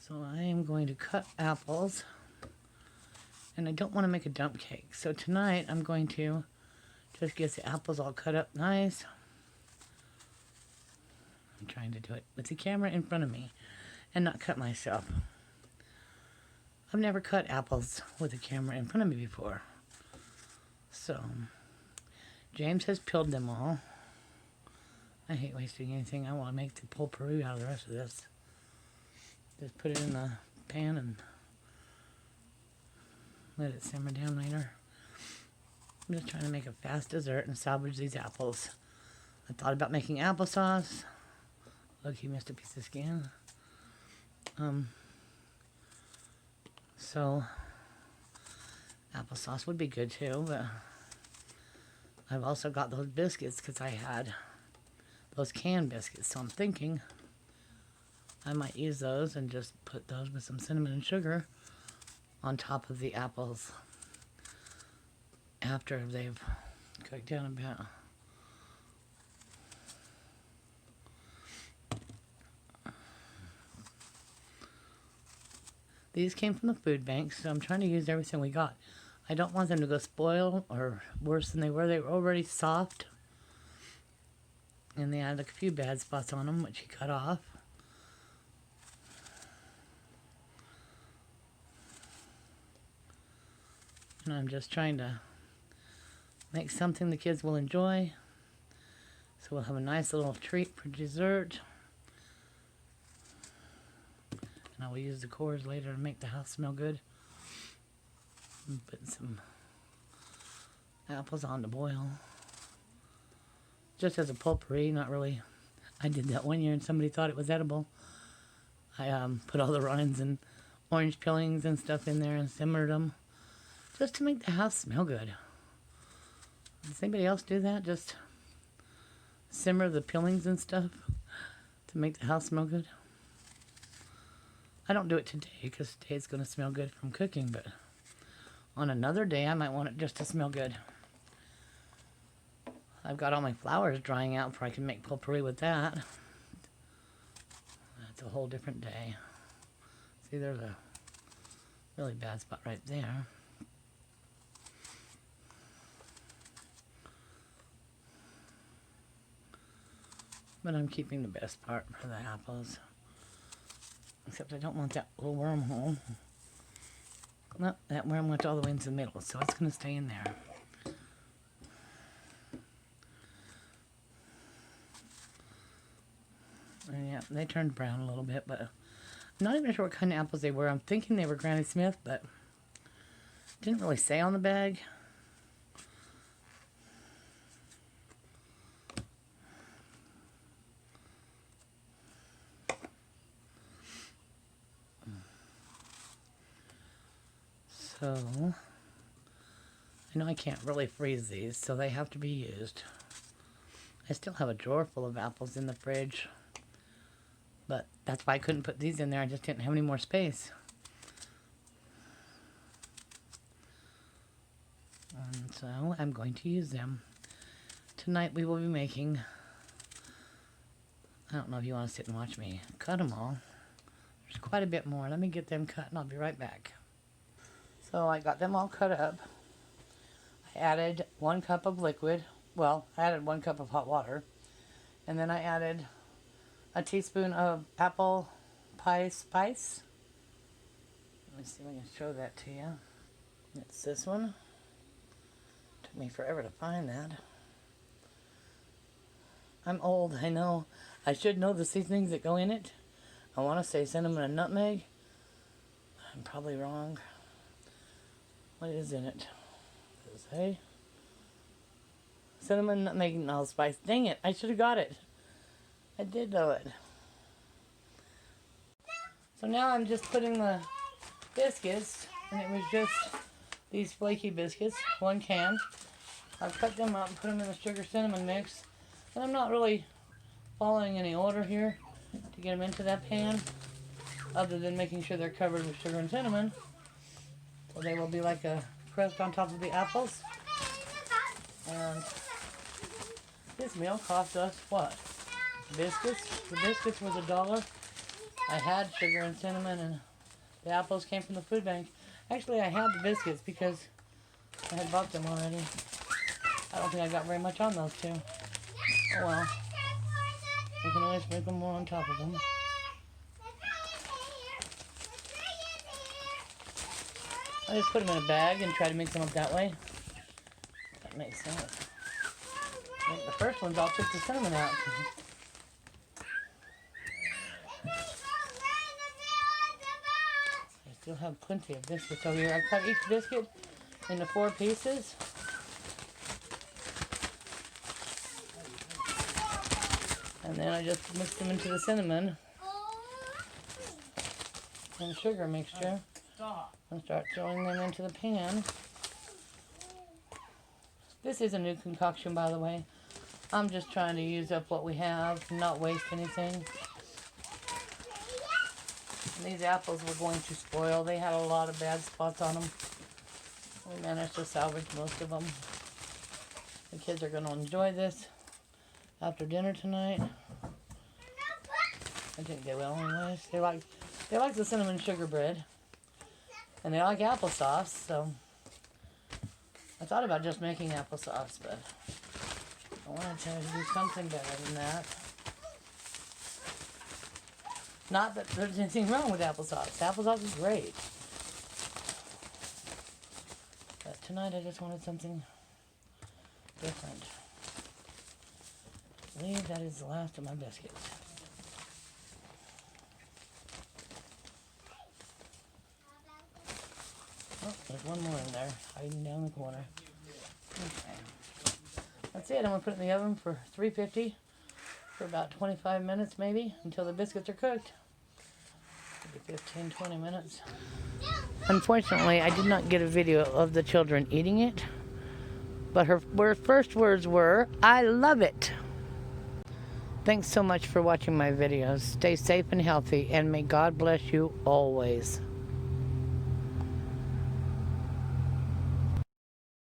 So I am going to cut apples, and I don't want to make a dump cake. So tonight I'm going to just get the apples all cut up nice. I'm trying to do it with the camera in front of me and not cut myself. I've never cut apples with the camera in front of me before. So James has peeled them all. I hate wasting anything. I want to make the potpourri out of the rest of this. Just put it in the pan and let it simmer down later. I'm just trying to make a fast dessert and salvage these apples. I thought about making applesauce. Look, he missed a piece of skin. So applesauce would be good too, but I've also got those biscuits because I had those canned biscuits. So I'm thinking I might use those and just put those with some cinnamon and sugar on top of the apples after they've cooked down a bit. These came from the food bank, so I'm trying to use everything we got. I don't want them to go spoil or worse than they were. They were already soft. And they had a few bad spots on them, which he cut off. And I'm just trying to make something the kids will enjoy. So we'll have a nice little treat for dessert. And I will use the cores later to make the house smell good. And put some apples on to boil. Just as a potpourri, not really. I did that one year and somebody thought it was edible. I put all the rinds and orange peelings and stuff in there and simmered them. Just to make the house smell good. Does anybody else do that? Just simmer the peelings and stuff to make the house smell good? I don't do it today because today it's going to smell good from cooking, but on another day I might want it just to smell good. I've got all my flowers drying out before I can make potpourri with that. That's a whole different day. See, there's a really bad spot right there. But I'm keeping the best part for the apples. Except I don't want that little wormhole. No, that worm went all the way into the middle, so it's going to stay in there. And yeah, they turned brown a little bit, but I'm not even sure what kind of apples they were. I'm thinking they were Granny Smith, but it didn't really say on the bag. So, I know I can't really freeze these, so they have to be used. I still have a drawer full of apples in the fridge, but that's why I couldn't put these in there. I just didn't have any more space. And so, I'm going to use them. Tonight we will be making, I don't know if you want to sit and watch me cut them all. There's quite a bit more. Let me get them cut and I'll be right back. So I got them all cut up. I added 1 cup of liquid. Well, I added 1 cup of hot water. And then I added a teaspoon of apple pie spice. Let me see if I can show that to you. It's this one. Took me forever to find that. I'm old, I know. I should know the seasonings that go in it. I want to say cinnamon and nutmeg. I'm probably wrong. What is in it? Does it say? Cinnamon, nutmeg, and allspice. Dang it, I should have got it. I did know it. So now I'm just putting the biscuits, and it was just these flaky biscuits, 1 can. I've cut them up and put them in the sugar cinnamon mix. And I'm not really following any order here to get them into that pan, other than making sure they're covered with sugar and cinnamon. So they will be like a crust on top of the apples. And this meal cost us what? Biscuits? The biscuits was $1. I had sugar and cinnamon, and the apples came from the food bank. Actually, I had the biscuits because I had bought them already. I don't think I got very much on those two. Oh well. We can always sprinkle more on top of them. I just put them in a bag and try to mix them up that way. That makes sense. The first ones all took the cinnamon out. I still have plenty of biscuits over here. I cut each biscuit into 4 pieces. And then I just mix them into the cinnamon and sugar mixture and start throwing them into the pan. This is a new concoction, by the way. I'm just trying to use up what we have, not waste anything. And these apples were going to spoil. They had a lot of bad spots on them. We managed to salvage most of them. The kids are going to enjoy this after dinner tonight. I think they will anyways. They like the cinnamon sugar bread. And they like applesauce, so I thought about just making applesauce, but I wanted to do something better than that. Not that there's anything wrong with applesauce. Applesauce is great. But tonight I just wanted something different. I believe that is the last of my biscuits. Oh, there's one more in there, hiding down the corner. Okay. That's it. I'm going to put it in the oven for 350 for about 25 minutes maybe, until the biscuits are cooked. Maybe 15, 20 minutes. Unfortunately, I did not get a video of the children eating it, but her first words were, "I love it." Thanks so much for watching my videos. Stay safe and healthy, and may God bless you always.